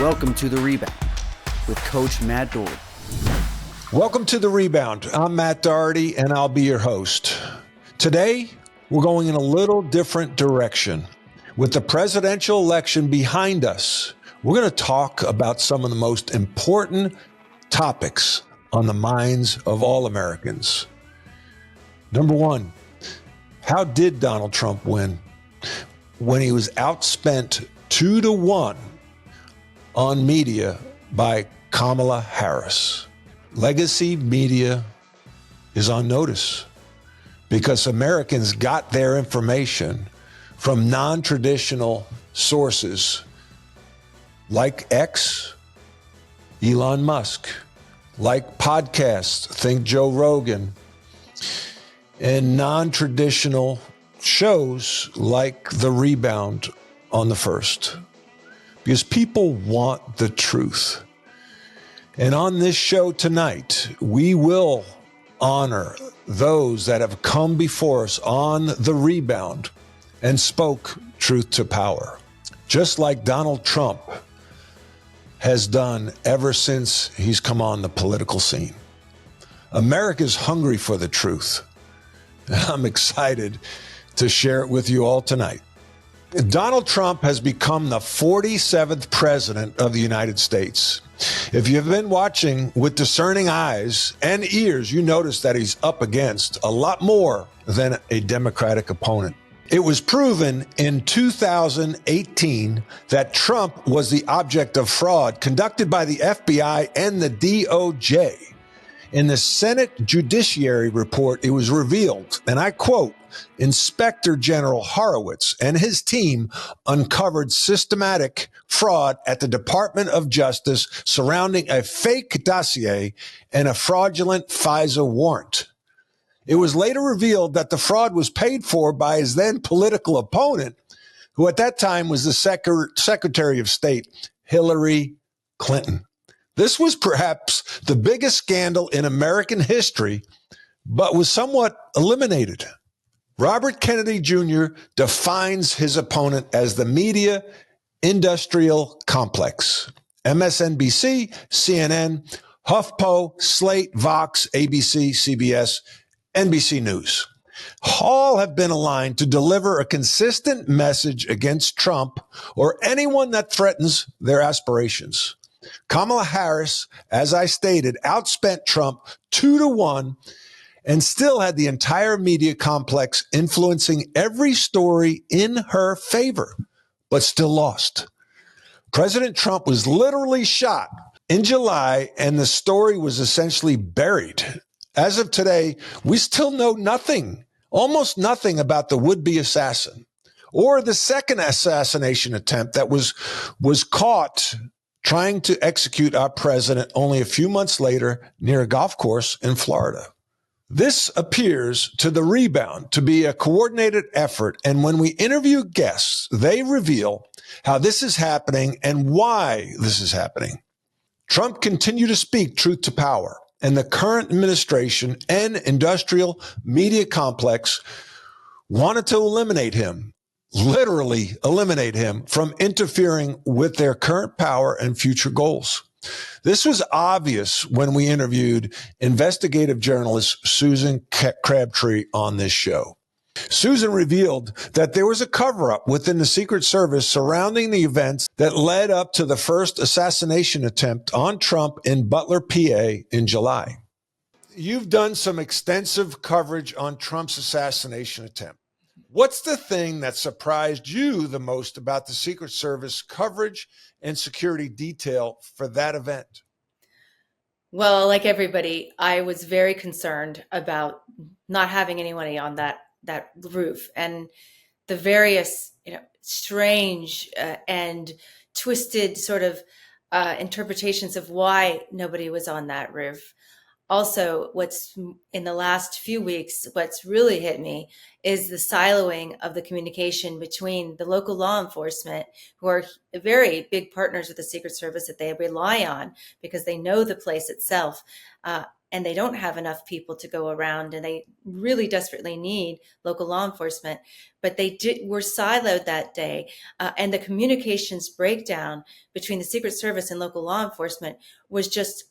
Welcome to The Rebound with Coach Matt Doherty. Welcome to The Rebound. I'm Matt Doherty, and I'll be your host. Today, we're going in a little different direction. With the presidential election behind us, we're going to talk about some of the most important topics on the minds of all Americans. Number one, how did Donald Trump win? When he was outspent 2-1 on media by Kamala Harris. Legacy media is on notice because Americans got their information from non-traditional sources like X, Elon Musk, like podcasts, think Joe Rogan, and non-traditional shows like The Rebound on the First. Because people want the truth. And on this show tonight, we will honor those that have come before us on The Rebound and spoke truth to power, just like Donald Trump has done ever since he's come on the political scene. America's hungry for the truth, and I'm excited to share it with you all tonight. Donald Trump has become the 47th president of the United States. If you've been watching with discerning eyes and ears, you notice that he's up against a lot more than a Democratic opponent. It was proven in 2018 that Trump was the object of fraud conducted by the FBI and the DOJ. In the Senate Judiciary Report, it was revealed, and I quote, Inspector General Horowitz and his team uncovered systematic fraud at the Department of Justice surrounding a fake dossier and a fraudulent FISA warrant. It was later revealed that the fraud was paid for by his then political opponent, who at that time was the Secretary of State, Hillary Clinton. This was perhaps the biggest scandal in American history, but was somewhat eliminated. Robert Kennedy Jr. defines his opponent as the media industrial complex. MSNBC, CNN, HuffPo, Slate, Vox, ABC, CBS, NBC News. All have been aligned to deliver a consistent message against Trump or anyone that threatens their aspirations. Kamala Harris, as I stated, outspent Trump 2-1 and still had the entire media complex influencing every story in her favor, but still lost. President Trump was literally shot in July, and the story was essentially buried. As of today, we still know nothing, almost nothing about the would-be assassin or the second assassination attempt that was caught trying to execute our president only a few months later near a golf course in Florida. This appears to The Rebound to be a coordinated effort, and when we interview guests, they reveal how this is happening and why this is happening. Trump continued to speak truth to power, and the current administration and industrial media complex wanted to eliminate him, literally eliminate him from interfering with their current power and future goals. This was obvious when we interviewed investigative journalist Susan Crabtree on this show. Susan revealed that there was a cover-up within the Secret Service surrounding the events that led up to the first assassination attempt on Trump in Butler, PA in July. You've done some extensive coverage on Trump's assassination attempt. What's the thing that surprised you the most about the Secret Service coverage and security detail for that event? Well, like everybody, I was very concerned about not having anybody on that roof and the various, strange and twisted sort of interpretations of why nobody was on that roof. Also, what's in the last few weeks, what's really hit me is the siloing of the communication between the local law enforcement, who are very big partners with the Secret Service that they rely on because they know the place itself, and they don't have enough people to go around, and they really desperately need local law enforcement. But were siloed that day, and the communications breakdown between the Secret Service and local law enforcement was just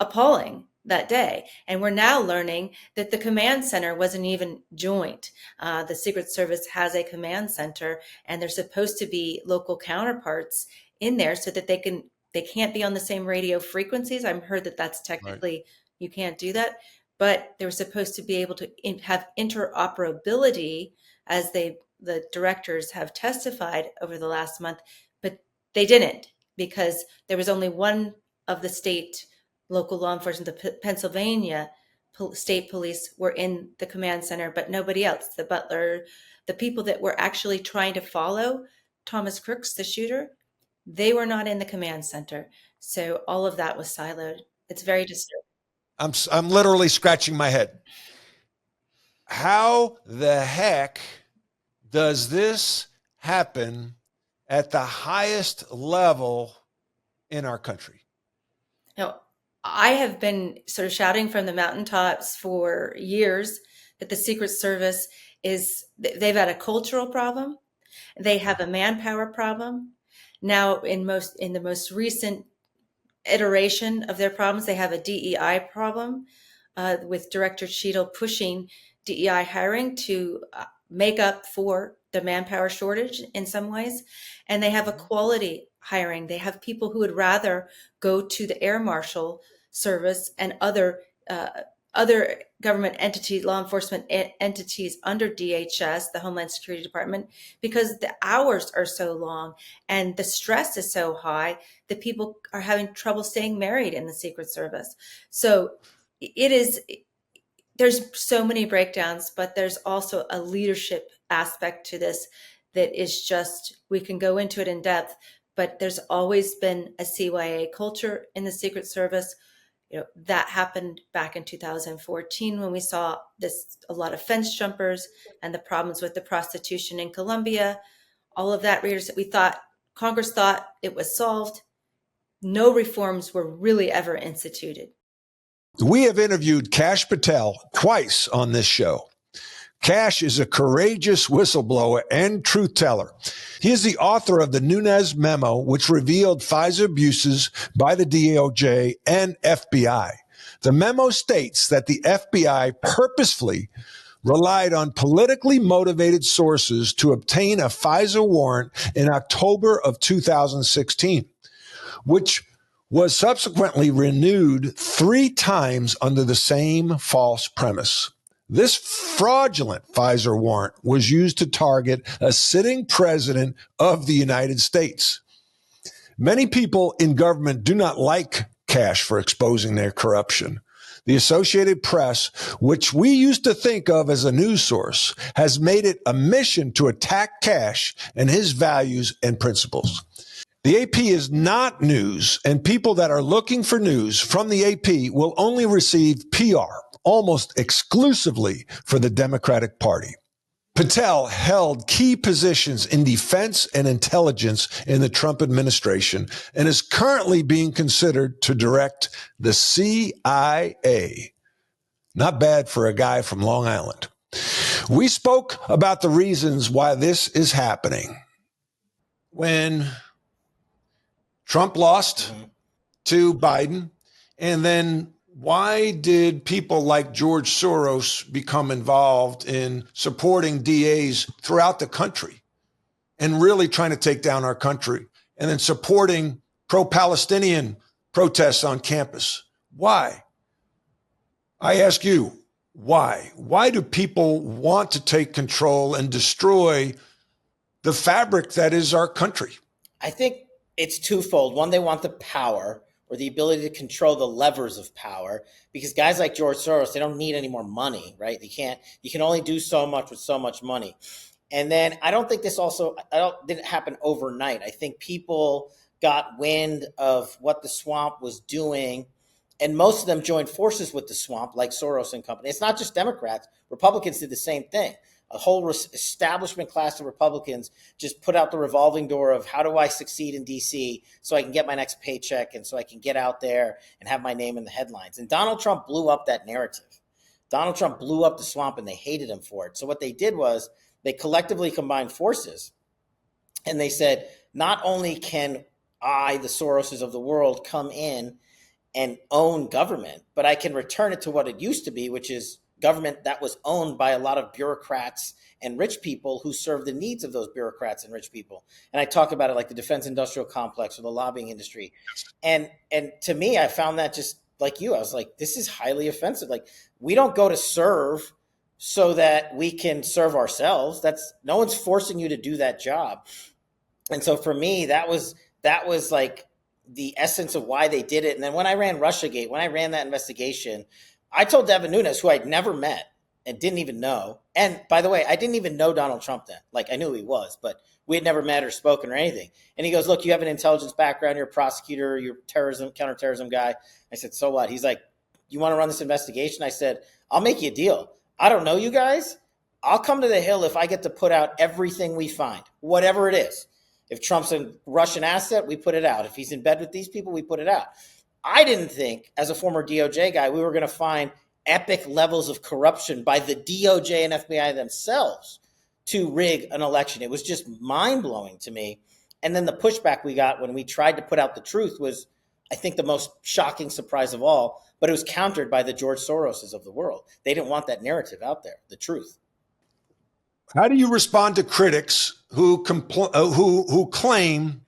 appalling that day. And we're now learning that the command center wasn't even joint. The Secret Service has a command center, and there's supposed to be local counterparts in there so that they can't be on the same radio frequencies. I've heard that that's technically, you can't do that, but they were supposed to be able to have interoperability, as the directors have testified over the last month, but they didn't, because there was only one of the state local law enforcement, the Pennsylvania state police, were in the command center, but nobody else. The butler, the people that were actually trying to follow Thomas Crooks, the shooter, they were not in the command center. So all of that was siloed. It's very disturbing. I'm literally scratching my head. How the heck does this happen at the highest level in our country? Now, I have been sort of shouting from the mountaintops for years that the Secret Service they've had a cultural problem. They have a manpower problem. Now, in the most recent iteration of their problems, they have a DEI problem, with Director Cheadle pushing DEI hiring to make up for the manpower shortage in some ways. And they have a quality hiring. They have people who would rather go to the air marshal service and other government entities, law enforcement entities under DHS, the Homeland Security Department, because the hours are so long and the stress is so high that people are having trouble staying married in the Secret Service. So there's so many breakdowns, but there's also a leadership aspect to this that is just, we can go into it in depth, but there's always been a CYA culture in the Secret Service. That happened back in 2014 when we saw a lot of fence jumpers and the problems with the prostitution in Colombia. All of that, readers, that Congress thought it was solved. No reforms were really ever instituted. We have interviewed Kash Patel twice on this show. Kash is a courageous whistleblower and truth teller. He is the author of the Nunes memo, which revealed FISA abuses by the DOJ and FBI. The memo states that the FBI purposefully relied on politically motivated sources to obtain a FISA warrant in October of 2016, which was subsequently renewed 3 times under the same false premise. This fraudulent FISA warrant was used to target a sitting president of the United States. Many people in government do not like Kash for exposing their corruption. The Associated Press, which we used to think of as a news source, has made it a mission to attack Kash and his values and principles. The AP is not news, and people that are looking for news from the AP will only receive PR, almost exclusively for the Democratic Party. Patel held key positions in defense and intelligence in the Trump administration and is currently being considered to direct the CIA. Not bad for a guy from Long Island. We spoke about the reasons why this is happening. When Trump lost to Biden, and then why did people like George Soros become involved in supporting DAs throughout the country and really trying to take down our country, and then supporting pro-Palestinian protests on campus? Why? I ask you, why? Why do people want to take control and destroy the fabric that is our country? I think it's twofold. One, they want the power or the ability to control the levers of power, because guys like George Soros, they don't need any more money, right? You can only do so much with so much money. And then I don't think didn't happen overnight. I think people got wind of what the swamp was doing, and most of them joined forces with the swamp, like Soros and company. It's not just Democrats. Republicans did the same thing. a whole establishment class of Republicans just put out the revolving door of how do I succeed in DC so I can get my next paycheck and so I can get out there and have my name in the headlines. And Donald Trump blew up that narrative. Donald Trump blew up the swamp and they hated him for it. So what they did was they collectively combined forces and they said, not only can I, the Soroses of the world, come in and own government, but I can return it to what it used to be, which is government that was owned by a lot of bureaucrats and rich people who serve the needs of those bureaucrats and rich people. And I talk about it like the defense industrial complex or the lobbying industry. And to me, I found that just like you, I was like, this is highly offensive. Like, we don't go to serve so that we can serve ourselves. No one's forcing you to do that job. And so for me, that was like the essence of why they did it. And then when I ran Russiagate, when I ran that investigation, I told Devin Nunes, who I'd never met and didn't even know. And by the way, I didn't even know Donald Trump then. Like, I knew who he was, but we had never met or spoken or anything. And he goes, look, you have an intelligence background. You're a prosecutor. You're a counterterrorism guy. I said, so what? He's like, you want to run this investigation? I said, I'll make you a deal. I don't know you guys. I'll come to the Hill if I get to put out everything we find, whatever it is. If Trump's a Russian asset, we put it out. If he's in bed with these people, we put it out. I didn't think, as a former DOJ guy, we were going to find epic levels of corruption by the DOJ and FBI themselves to rig an election. It was just mind-blowing to me. And then the pushback we got when we tried to put out the truth was, I think, the most shocking surprise of all, but it was countered by the George Soroses of the world. They didn't want that narrative out there, the truth. How do you respond to critics who claim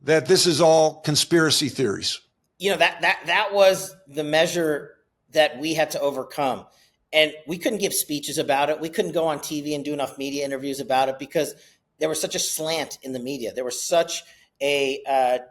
that this is all conspiracy theories? You know, that was the measure that we had to overcome. And we couldn't give speeches about it. We couldn't go on TV and do enough media interviews about it because there was such a slant in the media. There was such a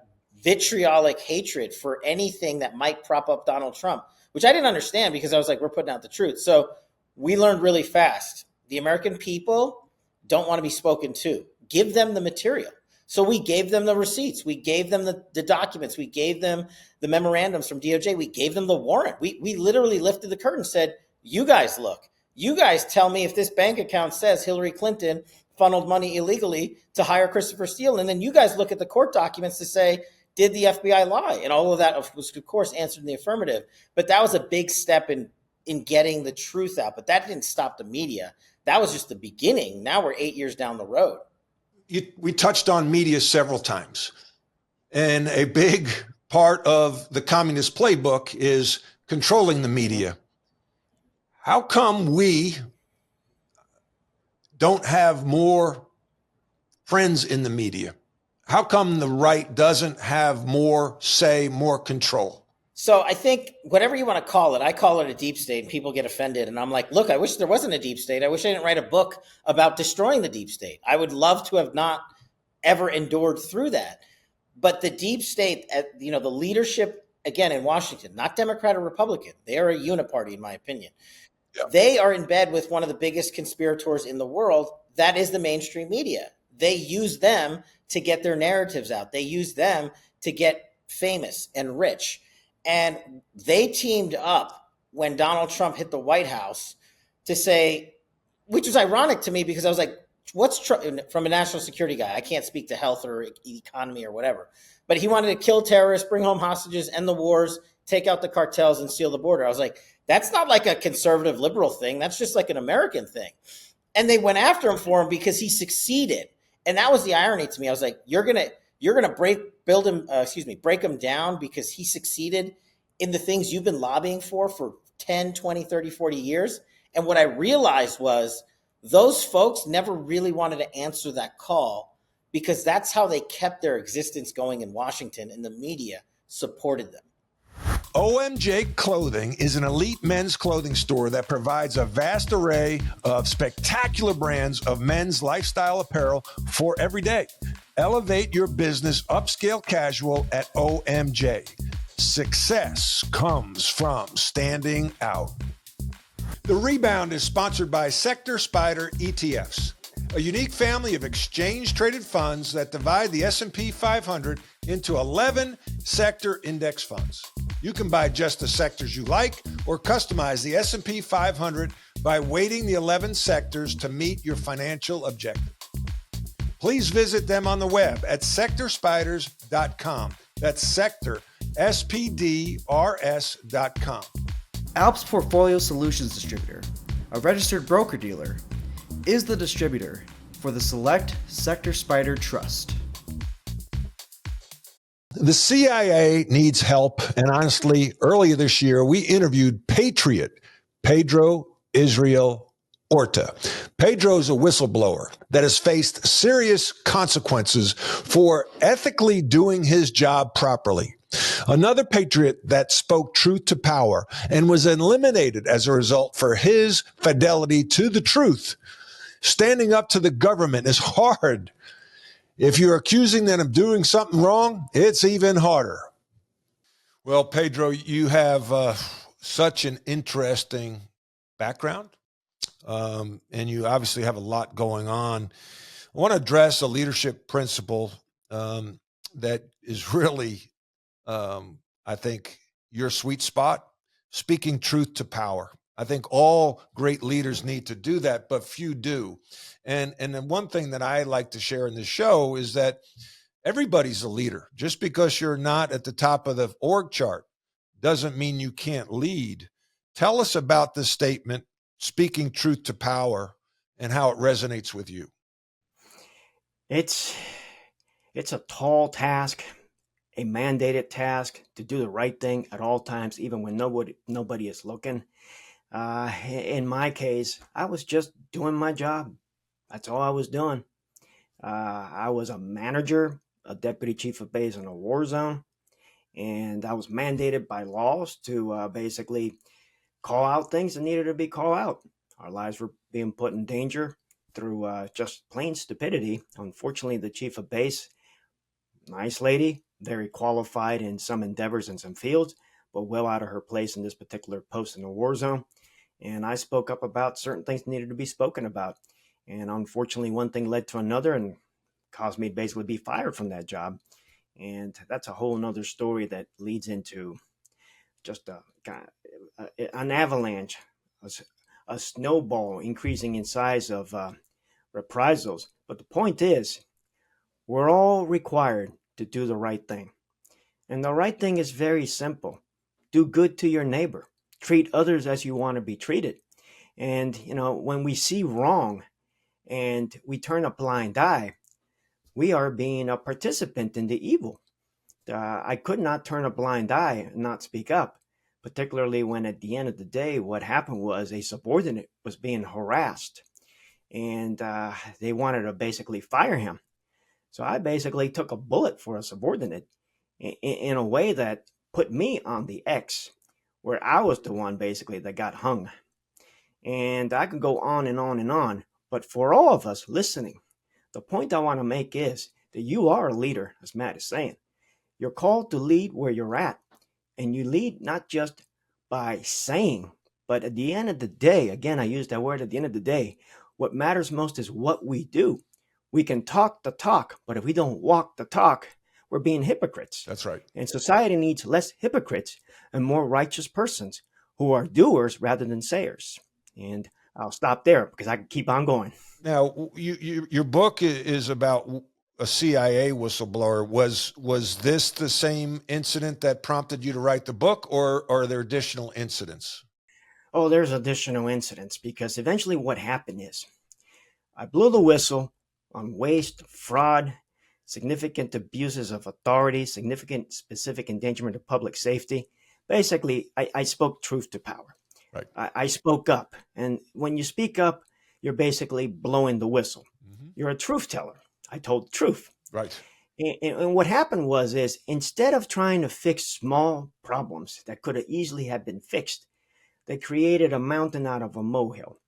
vitriolic hatred for anything that might prop up Donald Trump, which I didn't understand because I was like, we're putting out the truth. So we learned really fast. The American people don't want to be spoken to. Give them the material. So we gave them the receipts. We gave them the documents. We gave them the memorandums from DOJ. We gave them the warrant. We literally lifted the curtain and said, you guys look. You guys tell me if this bank account says Hillary Clinton funneled money illegally to hire Christopher Steele. And then you guys look at the court documents to say, did the FBI lie? And all of that was, of course, answered in the affirmative. But that was a big step in getting the truth out. But that didn't stop the media. That was just the beginning. Now we're 8 years down the road. We touched on media several times. And a big part of the communist playbook is controlling the media. How come we don't have more friends in the media? How come the right doesn't have more say, more control? So I think whatever you want to call it, I call it a deep state and people get offended. And I'm like, look, I wish there wasn't a deep state. I wish I didn't write a book about destroying the deep state. I would love to have not ever endured through that. But the deep state, the leadership, again, in Washington, not Democrat or Republican, they are a uniparty, in my opinion. Yeah. They are in bed with one of the biggest conspirators in the world. That is the mainstream media. They use them to get their narratives out. They use them to get famous and rich. And they teamed up when Donald Trump hit the White House to say, which was ironic to me because I was like, what's Trump, from a national security guy? I can't speak to health or economy or whatever. But he wanted to kill terrorists, bring home hostages, end the wars, take out the cartels and seal the border. I was like, that's not like a conservative liberal thing. That's just like an American thing. And they went after him for him because he succeeded. And that was the irony to me. I was like, you're going to break him down because he succeeded in the things you've been lobbying for 10, 20, 30, 40 years. And what I realized was those folks never really wanted to answer that call because that's how they kept their existence going in Washington, and the media supported them. OMJ Clothing is an elite men's clothing store that provides a vast array of spectacular brands of men's lifestyle apparel for every day. Elevate your business upscale casual at OMJ. Success comes from standing out. The Rebound is sponsored by Sector Spider ETFs, a unique family of exchange-traded funds that divide the S&P 500 into 11 sector index funds. You can buy just the sectors you like or customize the S&P 500 by weighting the 11 sectors to meet your financial objective. Please visit them on the web at sectorspiders.com. That's sector, SPDRS.com. Alps Portfolio Solutions Distributor, a registered broker-dealer, is the distributor for the Select Sector Spider Trust. The CIA needs help, and honestly, earlier this year, we interviewed Patriot Pedro Israel Orta. Pedro's a whistleblower that has faced serious consequences for ethically doing his job properly. Another patriot that spoke truth to power and was eliminated as a result for his fidelity to the truth. Standing up to the government is hard. If you're accusing them of doing something wrong, it's even harder. Well, Pedro, you have such an interesting background, and you obviously have a lot going on. I want to address a leadership principle that is really, I think, your sweet spot, speaking truth to power. I think all great leaders need to do that, but few do. And then one thing that I like to share in this show is that everybody's a leader. Just because you're not at the top of the org chart doesn't mean you can't lead. Tell us about this statement, speaking truth to power, and how it resonates with you. It's a tall task, a mandated task to do the right thing at all times, even when nobody is looking. In my case, I was just doing my job. That's all I was doing. I was a manager, a deputy chief of base in a war zone, and I was mandated by laws to basically call out things that needed to be called out. Our lives were being put in danger through just plain stupidity. Unfortunately, the chief of base, nice lady, very qualified in some endeavors in some fields, but well out of her place in this particular post in the war zone. And I spoke up about certain things that needed to be spoken about. And unfortunately, one thing led to another and caused me to basically be fired from that job. And that's a whole nother story that leads into just an avalanche, a snowball increasing in size of reprisals. But the point is, we're all required to do the right thing. And the right thing is very simple. Do good to your neighbor. Treat others as you want to be treated. And, when we see wrong and we turn a blind eye, we are being a participant in the evil. I could not turn a blind eye and not speak up, particularly when at the end of the day, what happened was a subordinate was being harassed and they wanted to basically fire him. So I basically took a bullet for a subordinate in a way that put me on the X, where I was the one basically that got hung. And I could go on and on and on. But for all of us listening, the point I want to make is that you are a leader, as Matt is saying. You're called to lead where you're at. And you lead not just by saying, but at the end of the day, again, I use that word at the end of the day, what matters most is what we do. We can talk the talk, but if we don't walk the talk, we're being hypocrites. That's right. And society needs less hypocrites and more righteous persons who are doers rather than sayers. And I'll stop there because I can keep on going. Now, your book is about a CIA whistleblower. Was this the same incident that prompted you to write the book, or are there additional incidents? Oh, there's additional incidents because eventually what happened is I blew the whistle on waste, fraud, significant abuses of authority, significant specific endangerment of public safety. Basically, I spoke truth to power. Right. I spoke up. And when you speak up, you're basically blowing the whistle. Mm-hmm. You're a truth teller. I told the truth. Right. And what happened was instead of trying to fix small problems that could have easily have been fixed, they created a mountain out of a molehill.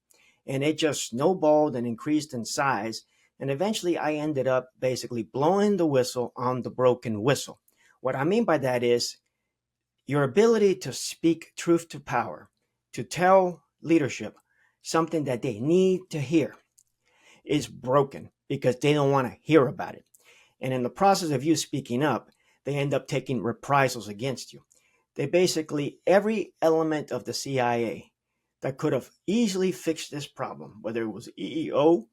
And it just snowballed and increased in size. And eventually I ended up basically blowing the whistle on the broken whistle. What I mean by that is your ability to speak truth to power, to tell leadership something that they need to hear is broken because they don't want to hear about it. And in the process of you speaking up, they end up taking reprisals against you. They basically, every element of the CIA that could have easily fixed this problem, whether it was EEO,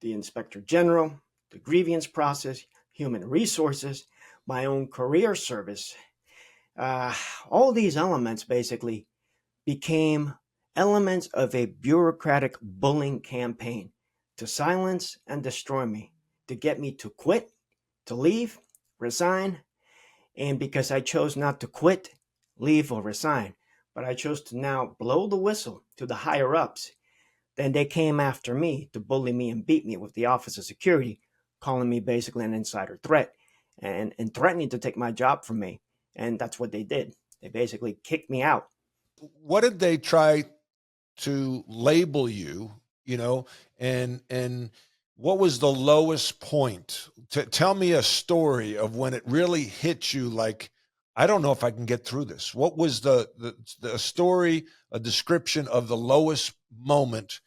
the Inspector General, the grievance process, human resources, my own career service, all these elements basically became elements of a bureaucratic bullying campaign to silence and destroy me, to get me to quit, to leave, resign. And because I chose not to quit, leave, or resign, but I chose to now blow the whistle to the higher ups, then they came after me to bully me and beat me with the Office of Security, calling me basically an insider threat and threatening to take my job from me. And that's what they did. They basically kicked me out. What did they try to label you, and what was the lowest point? Tell me a story of when it really hit you like, I don't know if I can get through this. What was the story, a description of the lowest moment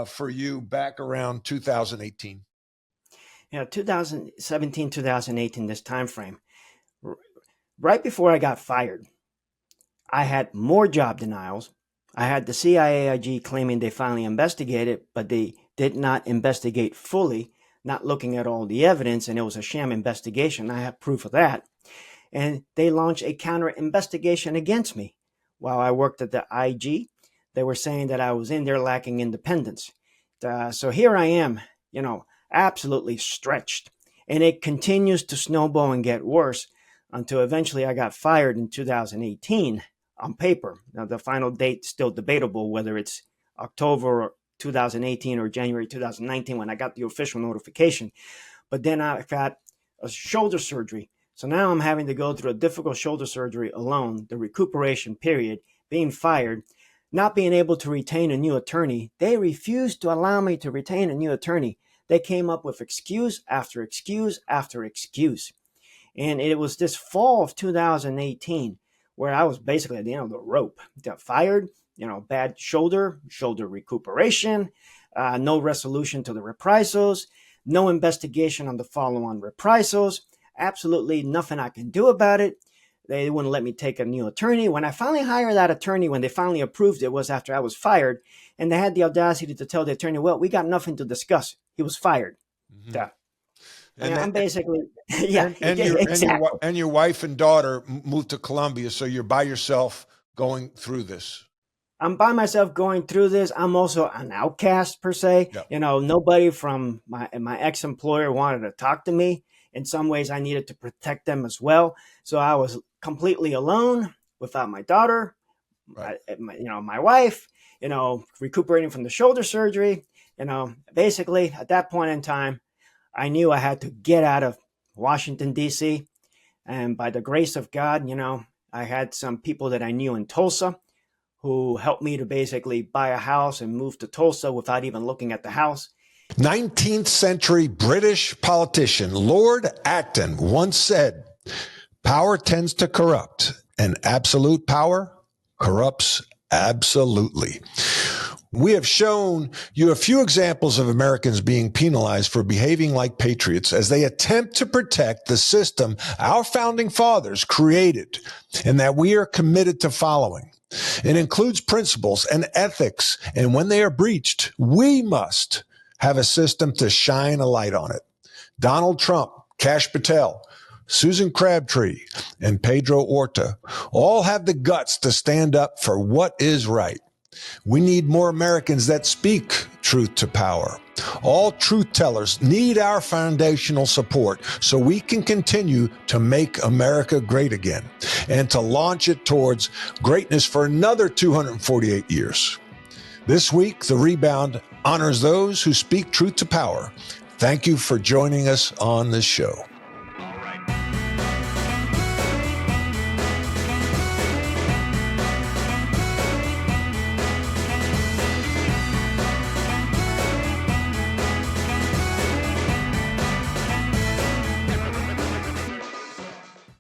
for you back around 2018? 2017, 2018, this time frame, right before I got fired, I had more job denials. I had the CIAIG claiming they finally investigated, but they did not investigate fully, not looking at all the evidence, and it was a sham investigation. I have proof of that. And they launched a counter investigation against me. While I worked at the IG, they were saying that I was in there lacking independence. So here I am, absolutely stretched. And it continues to snowball and get worse until eventually I got fired in 2018 on paper. Now, the final date is still debatable, whether it's October 2018 or January 2019 when I got the official notification. But then I got a shoulder surgery. So now I'm having to go through a difficult shoulder surgery alone, the recuperation period, being fired, not being able to retain a new attorney. They refused to allow me to retain a new attorney. They came up with excuse after excuse after excuse. And it was this fall of 2018 where I was basically at the end of the rope. Got fired, bad shoulder recuperation, no resolution to the reprisals, no investigation on the follow-on reprisals, absolutely nothing I can do about it. They wouldn't let me take a new attorney. When I finally hired that attorney, when they finally approved it, was after I was fired, and they had the audacity to tell the attorney, well, we got nothing to discuss. He was fired. Mm-hmm. I'm basically, yeah. And your wife and daughter moved to Colombia, so you're by yourself going through this. I'm by myself going through this. I'm also an outcast per se. Yep. Nobody from my ex-employer wanted to talk to me. In some ways, I needed to protect them as well. So I was completely alone without my daughter, right. my wife, recuperating from the shoulder surgery. Basically at that point in time, I knew I had to get out of Washington, D.C. And by the grace of God, I had some people that I knew in Tulsa who helped me to basically buy a house and move to Tulsa without even looking at the house. 19th century British politician Lord Acton once said, "Power tends to corrupt, and absolute power corrupts absolutely." We have shown you a few examples of Americans being penalized for behaving like patriots as they attempt to protect the system our founding fathers created and that we are committed to following. It includes principles and ethics, and when they are breached, we must have a system to shine a light on it. Donald Trump, Kash Patel, Susan Crabtree, and Pedro Orta all have the guts to stand up for what is right. We need more Americans that speak truth to power. All truth tellers need our foundational support so we can continue to make America great again and to launch it towards greatness for another 248 years. This week, The Rebound honors those who speak truth to power. Thank you for joining us on this show.